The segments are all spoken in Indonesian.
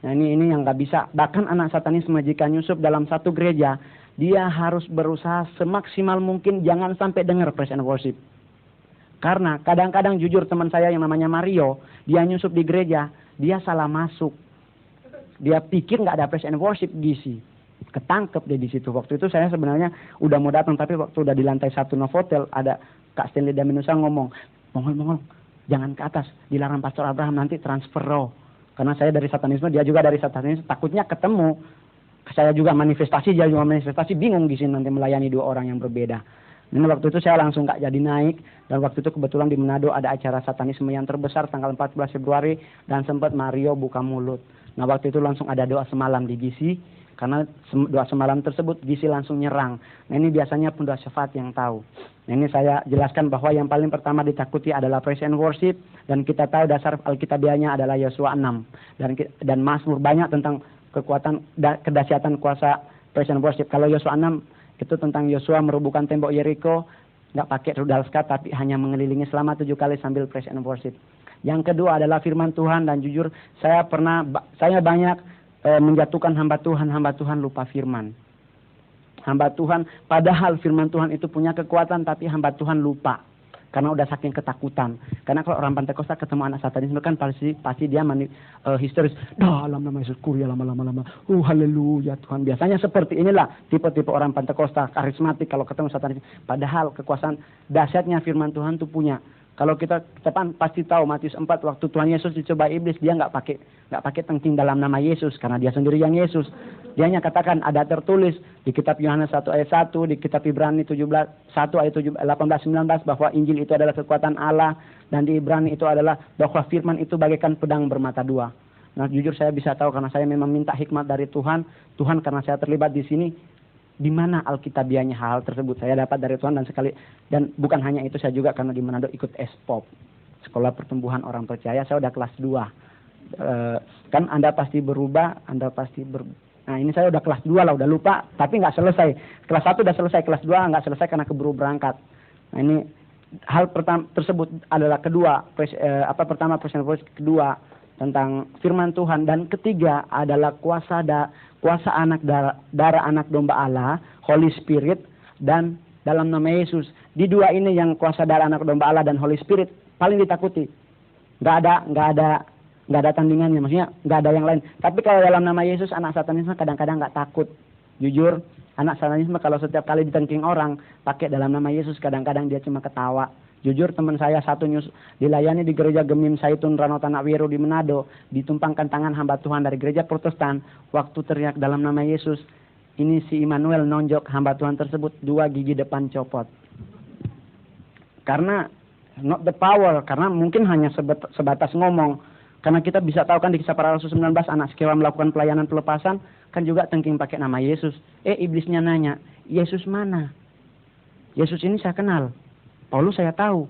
Nah ini yang nggak bisa. Bahkan anak satanisme jika nyusup dalam satu gereja, dia harus berusaha semaksimal mungkin jangan sampai dengar praise and worship. Karena kadang-kadang jujur teman saya yang namanya Mario, dia nyusup di gereja, dia salah masuk. Dia pikir nggak ada praise and worship GC. Ketangkep dia di situ. Waktu itu saya sebenarnya udah mau datang, tapi waktu udah di lantai 1 Novotel ada Kak Stanley Daminusa ngomong, mongol jangan ke atas, dilarang Pastor Abraham nanti transfer roh. Karena saya dari satanisme, dia juga dari satanisme, takutnya ketemu. Saya juga manifestasi, dia juga manifestasi, bingung di sini nanti melayani dua orang yang berbeda. Dan waktu itu saya langsung nggak jadi naik, dan waktu itu kebetulan di Manado ada acara satanisme yang terbesar tanggal 14 Februari, dan sempat Mario buka mulut. Nah waktu itu langsung ada doa semalam di GC, karena doa semalam tersebut GC langsung nyerang. Nah ini biasanya pembawa syafaat yang tahu. Nah ini saya jelaskan bahwa yang paling pertama ditakuti adalah praise and worship, dan kita tahu dasar Alkitabiahnya adalah Yosua 6 dan Mazmur banyak tentang kekuatan kedahsyatan kuasa praise and worship. Kalau Yosua 6 itu tentang Yosua merobohkan tembok Yeriko, nggak pakai rudal skat tapi hanya mengelilingi selama 7 kali sambil praise and worship. Yang kedua adalah firman Tuhan, dan jujur saya banyak menjatuhkan hamba Tuhan lupa firman. Hamba Tuhan, padahal firman Tuhan itu punya kekuatan, tapi hamba Tuhan lupa. Karena udah saking ketakutan. Karena kalau orang Pentakosta ketemu anak satanisme kan pasti dia histeris. Dalam nama Yesus kuria lama. Haleluya Tuhan. Biasanya seperti inilah tipe-tipe orang Pentakosta karismatik kalau ketemu satanisme. Padahal kekuasaan dahsyatnya firman Tuhan itu punya. Kalau kita pasti tahu Matius 4 waktu Tuhan Yesus dicoba iblis, dia nggak pakai tengking dalam nama Yesus karena dia sendiri yang Yesus. Dia hanya katakan ada tertulis di kitab Yohanes 1 ayat 1, di kitab Ibrani 1 ayat 18-19 bahwa Injil itu adalah kekuatan Allah, dan di Ibrani itu adalah bahwa firman itu bagaikan pedang bermata dua. Nah jujur saya bisa tahu karena saya memang minta hikmat dari Tuhan karena saya terlibat di sini. Di mana Alkitabiahnya hal tersebut saya dapat dari Tuhan, dan bukan hanya itu, saya juga karena di Manado ikut SPOP, Sekolah Pertumbuhan Orang Percaya. Saya udah kelas 2. Kan Anda pasti berubah, nah ini saya udah kelas 2 lah, udah lupa, tapi nggak selesai. Kelas 1 udah selesai, kelas 2 nggak selesai karena keburu berangkat. Nah ini hal pertama tersebut adalah pertama presiden kedua tentang firman Tuhan, dan ketiga adalah kuasa anak darah anak domba Allah, Holy Spirit, dan dalam nama Yesus. Di dua ini yang kuasa darah anak domba Allah dan Holy Spirit paling ditakuti. Nggak ada tandingannya, maksudnya nggak ada yang lain. Tapi kalau dalam nama Yesus, anak satanisme kadang-kadang nggak takut. Jujur, anak satanisme kalau setiap kali ditengking orang pakai dalam nama Yesus, kadang-kadang dia cuma ketawa. Jujur teman saya satu dilayani di gereja Gemim Saitun Rano Tanak Wiru di Manado, ditumpangkan tangan hamba Tuhan dari gereja Protestan, waktu teriak dalam nama Yesus, ini si Immanuel nonjok hamba Tuhan tersebut 2 gigi depan copot. Karena not the power, karena mungkin hanya sebatas ngomong. Karena kita bisa tahu kan di Kisah Para Rasul 19 anak Skewa melakukan pelayanan pelepasan kan juga tengking pakai nama Yesus. Iblisnya nanya, Yesus mana? Yesus ini saya kenal. Paulus saya tahu,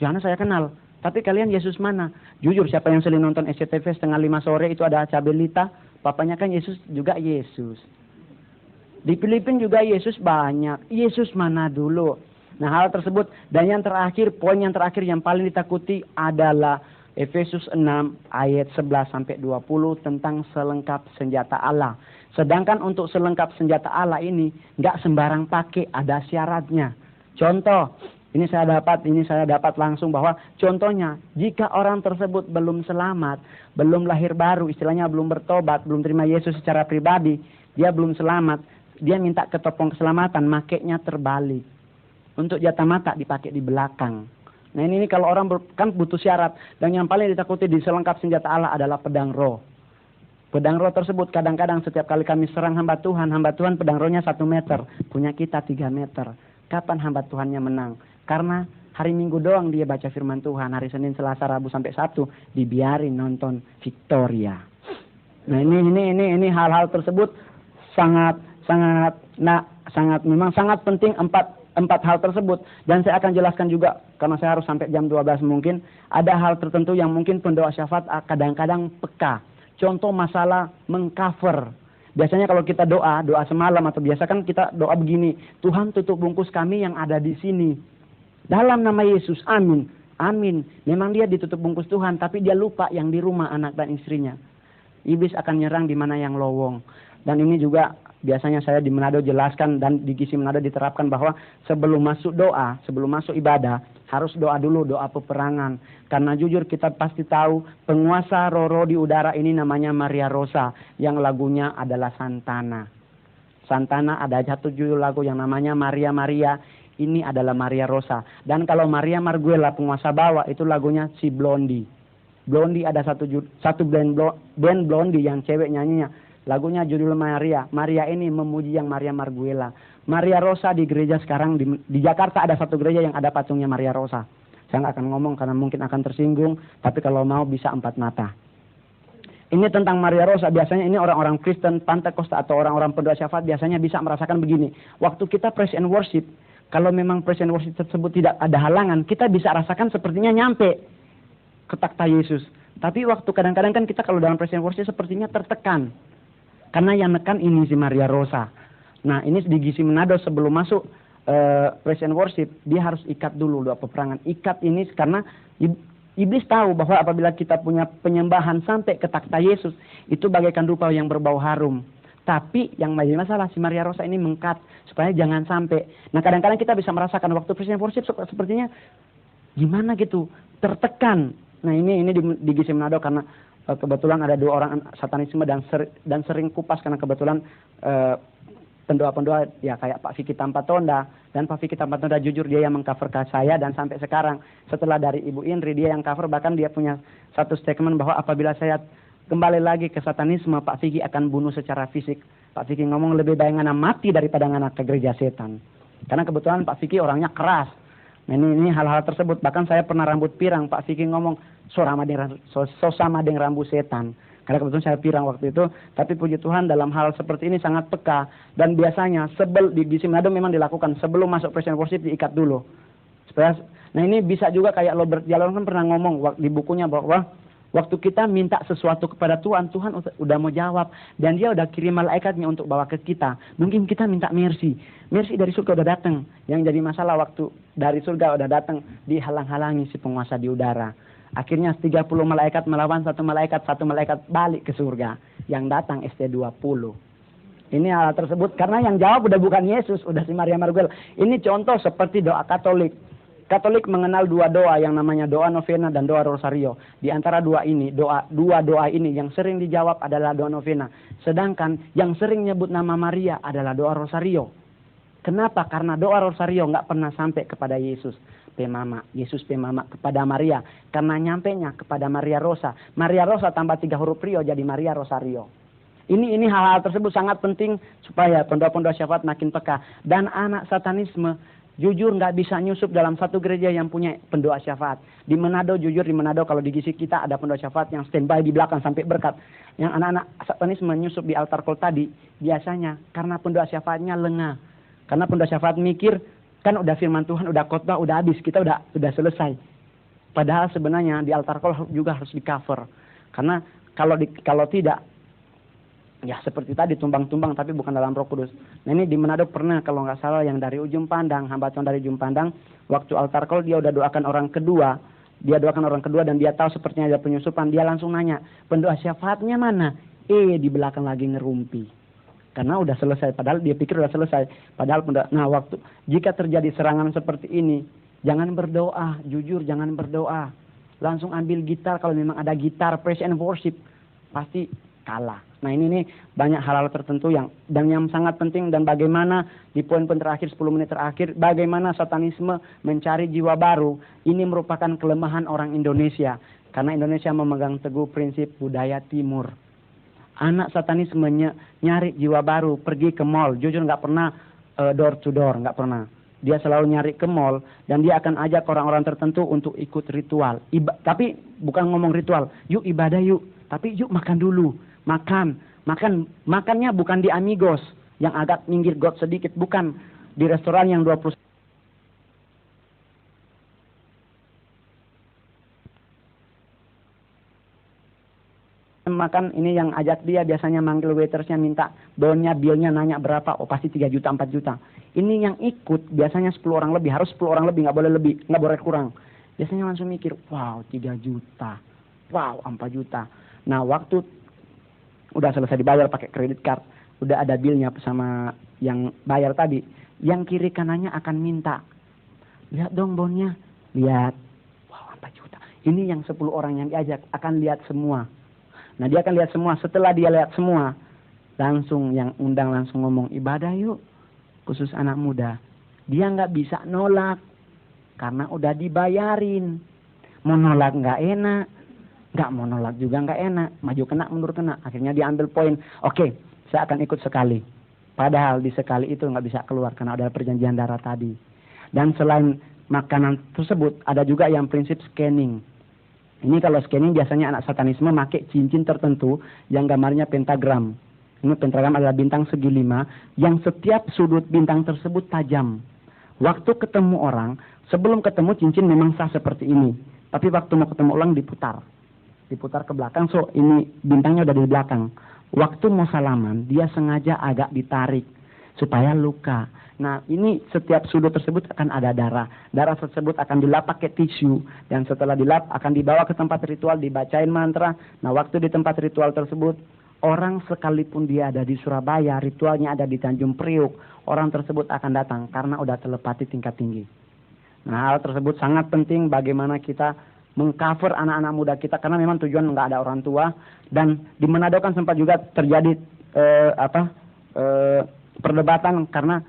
Yohanes saya kenal, tapi kalian Yesus mana? Jujur siapa yang sering nonton SCTV 4:30 sore itu ada Acabelita, papanya kan Yesus juga Yesus. Di Filipina juga Yesus banyak, Yesus mana dulu? Nah hal tersebut, dan yang terakhir, poin yang terakhir yang paling ditakuti adalah Efesus 6 ayat 11-20 tentang selengkap senjata Allah. Sedangkan untuk selengkap senjata Allah ini nggak sembarang pakai, ada syaratnya. Contoh, ini saya dapat langsung bahwa contohnya jika orang tersebut belum selamat, belum lahir baru, istilahnya belum bertobat, belum terima Yesus secara pribadi, dia belum selamat, dia minta ketopong keselamatan, makainya terbalik. Untuk jatah mata dipakai di belakang. Nah ini kalau orang kan butuh syarat, dan yang paling ditakuti di selengkap senjata Allah adalah pedang roh. Pedang roh tersebut kadang-kadang setiap kali kami serang hamba Tuhan pedang rohnya 1 meter, punya kita 3 meter. Kapan hamba Tuhannya menang? Karena hari Minggu doang dia baca firman Tuhan, hari Senin, Selasa, Rabu sampai Sabtu dibiarin nonton Victoria. Nah ini hal-hal tersebut sangat penting, empat hal tersebut, dan saya akan jelaskan juga karena saya harus sampai jam 12 mungkin. Ada hal tertentu yang mungkin pendoa syafaat kadang-kadang peka. Contoh masalah mengcover. Biasanya kalau kita doa semalam atau biasa kan kita doa begini, Tuhan tutup bungkus kami yang ada di sini. Dalam nama Yesus, amin. Memang dia ditutup bungkus Tuhan, tapi dia lupa yang di rumah, anak dan istrinya. Iblis akan nyerang di mana yang lowong. Dan ini juga biasanya saya di Manado jelaskan dan di GC Manado diterapkan bahwa sebelum masuk doa, sebelum masuk ibadah, harus doa dulu, doa peperangan. Karena jujur kita pasti tahu penguasa roh-roh di udara ini namanya Maria Rosa, yang lagunya adalah Santana. Santana ada satu judul lagu yang namanya Maria Maria, ini adalah Maria Rosa. Dan kalau Maria Marguela penguasa bawah itu lagunya si Blondie. Blondie ada satu band Blondie yang cewek nyanyinya. Lagunya judul Maria. Maria ini memuji yang Maria Marguela. Maria Rosa di gereja sekarang di Jakarta ada satu gereja yang ada patungnya Maria Rosa. Saya nggak akan ngomong karena mungkin akan tersinggung. Tapi kalau mau bisa 4 mata. Ini tentang Maria Rosa. Biasanya ini orang-orang Kristen, Pentakosta atau orang-orang pendoa syafaat biasanya bisa merasakan begini. Waktu kita praise and worship, kalau memang praise and worship tersebut tidak ada halangan, kita bisa rasakan sepertinya nyampe ke takhta Yesus. Tapi waktu kadang-kadang kan kita kalau dalam praise and worship sepertinya tertekan. Karena yang nekan ini si Maria Rosa. Nah ini di GC Manado sebelum masuk praise and worship, dia harus ikat dulu doa peperangan. Ikat ini karena iblis tahu bahwa apabila kita punya penyembahan sampai ke takhta Yesus, itu bagaikan rupa yang berbau harum. Tapi yang menjadi masalah si Maria Rosa ini mengkat supaya jangan sampai. Nah kadang-kadang kita bisa merasakan waktu praise and worship sepertinya gimana gitu, tertekan. Nah ini di GC Manado karena kebetulan ada 2 orang satanisme dan sering kupas karena kebetulan pendoa-pendoa ya kayak Pak Vicky Tampatonda, dan Pak Vicky Tampatonda jujur dia yang mengcover saya, dan sampai sekarang setelah dari Ibu Indri dia yang cover, bahkan dia punya satu statement bahwa apabila saya kembali lagi ke satanisme Pak Vicky akan bunuh secara fisik. Pak Vicky ngomong lebih baik ngana mati daripada ngana ke gereja setan. Karena kebetulan Pak Vicky orangnya keras. Nah ini hal-hal tersebut, bahkan saya pernah rambut pirang, Pak Vicky ngomong sama dengan rambut setan. Karena kebetulan saya pirang waktu itu, tapi puji Tuhan dalam hal seperti ini sangat peka. Dan biasanya di GC Manado memang dilakukan sebelum masuk praise and worship diikat dulu. Nah ini bisa juga kayak Robert Jalon kan pernah ngomong di bukunya bahwa waktu kita minta sesuatu kepada Tuhan, Tuhan udah mau jawab. Dan dia udah kirim malaikatnya untuk bawa ke kita. Mungkin kita minta mercy. Mercy dari surga udah datang. Yang jadi masalah waktu dari surga udah datang, dihalang-halangi si penguasa di udara. Akhirnya 30 malaikat melawan satu malaikat balik ke surga. Yang datang ST20. Ini hal tersebut karena yang jawab udah bukan Yesus, udah si Maria Marguel. Ini contoh seperti doa Katolik. Katolik mengenal 2 doa yang namanya doa novena dan doa rosario. Di antara dua doa ini yang sering dijawab adalah doa novena. Sedangkan yang sering nyebut nama Maria adalah doa rosario. Kenapa? Karena doa rosario nggak pernah sampai kepada Yesus. Yesus Pemama kepada Maria. Karena nyampenya kepada Maria Rosa. Maria Rosa tambah 3 huruf Rio jadi Maria Rosario. Ini hal-hal tersebut sangat penting supaya pendoa-pendoa syafaat makin peka. Dan anak satanisme jujur nggak bisa nyusup dalam satu gereja yang punya pendoa syafaat. Di Manado kalau di GC kita ada pendoa syafaat yang standby di belakang sampai berkat. Yang anak-anak satanisme nyusup di altar call tadi biasanya karena pendoa syafaatnya lengah. Karena pendoa syafaat mikir kan udah firman Tuhan, udah khotbah, udah habis, kita udah selesai. Padahal sebenarnya di altar call juga harus di cover. Karena kalau tidak, ya seperti tadi tumbang-tumbang tapi bukan dalam Roh Kudus. Nah ini di Manado pernah kalau nggak salah yang dari ujung pandang, hamba Tuhan dari ujung pandang, waktu altar call dia udah doakan orang kedua, dan dia tahu sepertinya ada penyusupan, dia langsung nanya, pendoa syafaatnya mana? Di belakang lagi ngerumpi. Karena udah selesai, padahal dia pikir udah selesai. Waktu jika terjadi serangan seperti ini, jangan berdoa, jujur jangan berdoa. Langsung ambil gitar, kalau memang ada gitar, praise and worship, pasti kalah. Nah ini banyak hal-hal tertentu yang sangat penting, dan bagaimana di poin-poin terakhir 10 menit terakhir, bagaimana satanisme mencari jiwa baru. Ini merupakan kelemahan orang Indonesia, karena Indonesia memegang teguh prinsip budaya timur. Anak satanisme nyari jiwa baru, pergi ke mall. Jujur nggak pernah door to door, nggak pernah. Dia selalu nyari ke mall dan dia akan ajak orang-orang tertentu untuk ikut ritual. Tapi bukan ngomong ritual, yuk ibadah yuk. Tapi yuk makan dulu, makannya bukan di Amigos yang agak minggir got sedikit, bukan di restoran yang 20. Makan ini yang ajak dia biasanya manggil waitersnya, minta bilnya nanya berapa, pasti 3 juta 4 juta. Ini yang ikut biasanya 10 orang lebih, harus 10 orang lebih, nggak boleh lebih, nggak boleh kurang. Biasanya langsung mikir, wow 3 juta, wow 4 juta. Nah waktu udah selesai dibayar pakai kredit card, udah ada bilnya sama yang bayar tadi, yang kiri kanannya akan minta, lihat dong bonnya, lihat, wow 4 juta. Ini yang 10 orang yang diajak akan lihat semua. Nah dia akan lihat semua. Setelah dia lihat semua, langsung yang undang langsung ngomong ibadah yuk, khusus anak muda. Dia nggak bisa nolak karena udah dibayarin. Mau nolak nggak enak, nggak mau nolak juga nggak enak, maju kena mundur kena. Akhirnya dia ambil poin. Oke, saya akan ikut sekali. Padahal di sekali itu nggak bisa keluar karena ada perjanjian darah tadi. Dan selain makanan tersebut ada juga yang prinsip scanning. Ini kalau scanning biasanya anak satanisme pakai cincin tertentu yang gambarnya pentagram. Ini pentagram adalah bintang segi 5 yang setiap sudut bintang tersebut tajam. Waktu ketemu orang, sebelum ketemu cincin memang sah seperti ini. Tapi waktu mau ketemu orang diputar ke belakang. So ini bintangnya udah di belakang. Waktu mau salaman dia sengaja agak ditarik supaya luka. Nah ini setiap sudut tersebut akan ada darah. Darah tersebut akan dilap pakai tisu. Dan setelah dilap akan dibawa ke tempat ritual, dibacain mantra. Nah waktu di tempat ritual tersebut, orang sekalipun dia ada di Surabaya, ritualnya ada di Tanjung Priuk, orang tersebut akan datang karena udah telepati tingkat tinggi. Nah hal tersebut sangat penting bagaimana kita mengcover anak-anak muda kita, karena memang tujuan nggak ada orang tua. Dan di Manado kan sempat juga terjadi perdebatan karena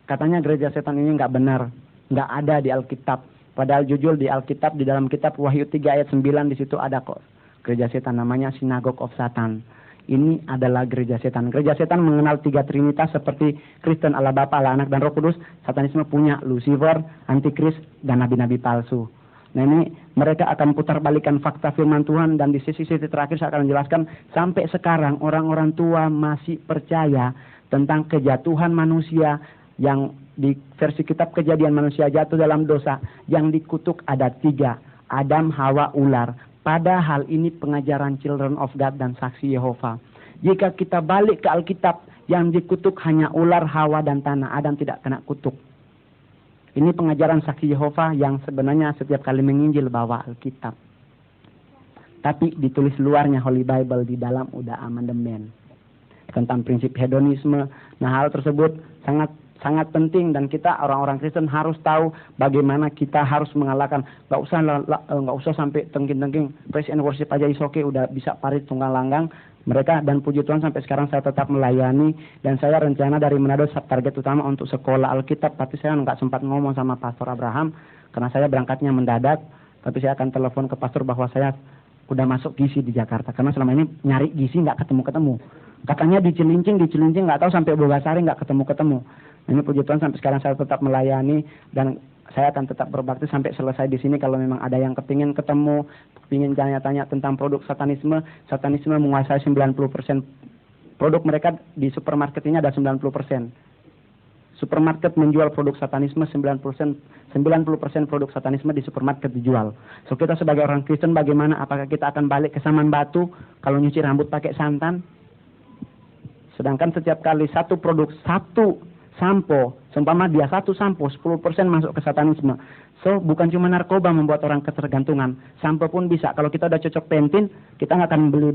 katanya gereja setan ini nggak benar, nggak ada di Alkitab. Padahal jujur di Alkitab, di dalam kitab Wahyu 3 ayat 9 di situ ada kok gereja setan, namanya Synagogue of Satan. Ini adalah gereja setan. Gereja setan mengenal 3 trinitas seperti Kristen Allah Bapa, Allah Anak, dan Roh Kudus. Satanisme punya Lucifer, Antikris, dan nabi-nabi palsu. Nah ini mereka akan putar balikan fakta firman Tuhan, dan di sisi-sisi terakhir saya akan menjelaskan sampai sekarang orang-orang tua masih percaya tentang kejatuhan manusia yang di versi kitab Kejadian manusia jatuh dalam dosa, yang dikutuk ada 3, Adam, Hawa, ular. Padahal ini pengajaran Children of God dan Saksi Yehova. Jika kita balik ke Alkitab, yang dikutuk hanya ular, Hawa, dan tanah. Adam tidak kena kutuk. Ini pengajaran Saksi Yehova yang sebenarnya setiap kali menginjil bawa Alkitab. Tapi ditulis luarnya Holy Bible, di dalam udah amandemen. Tentang prinsip hedonisme. Nah hal tersebut sangat penting, dan kita orang-orang Kristen harus tahu bagaimana kita harus mengalahkan. Nggak usah sampai tengking-tengking praise and worship aja is okay, udah bisa parit tunggal langgang mereka. Dan puji Tuhan sampai sekarang saya tetap melayani, dan saya rencana dari Manado target utama untuk sekolah Alkitab. Tapi saya nggak sempat ngomong sama Pastor Abraham karena saya berangkatnya mendadak. Tapi saya akan telepon ke pastor bahwa saya udah masuk GISI di Jakarta, karena selama ini nyari GISI nggak ketemu. Katanya di Cilincing nggak tahu, sampai Bogasari nggak ketemu. Ini puji Tuhan sampai sekarang saya tetap melayani, dan saya akan tetap berbakti sampai selesai di sini. Kalau memang ada yang kepingin ketemu, kepingin tanya-tanya tentang produk satanisme menguasai 90% produk mereka di supermarket ini ada 90%. Supermarket menjual produk satanisme 90% produk satanisme di supermarket dijual. So kita sebagai orang Kristen bagaimana? Apakah kita akan balik ke Saman Batu kalau nyuci rambut pakai santan? Sedangkan setiap kali satu produk, satu sampo, seumpama dia satu sampo 10% masuk ke satanisme. So bukan cuma narkoba membuat orang ketergantungan, sampo pun bisa. Kalau kita udah cocok pentin, kita nggak akan beli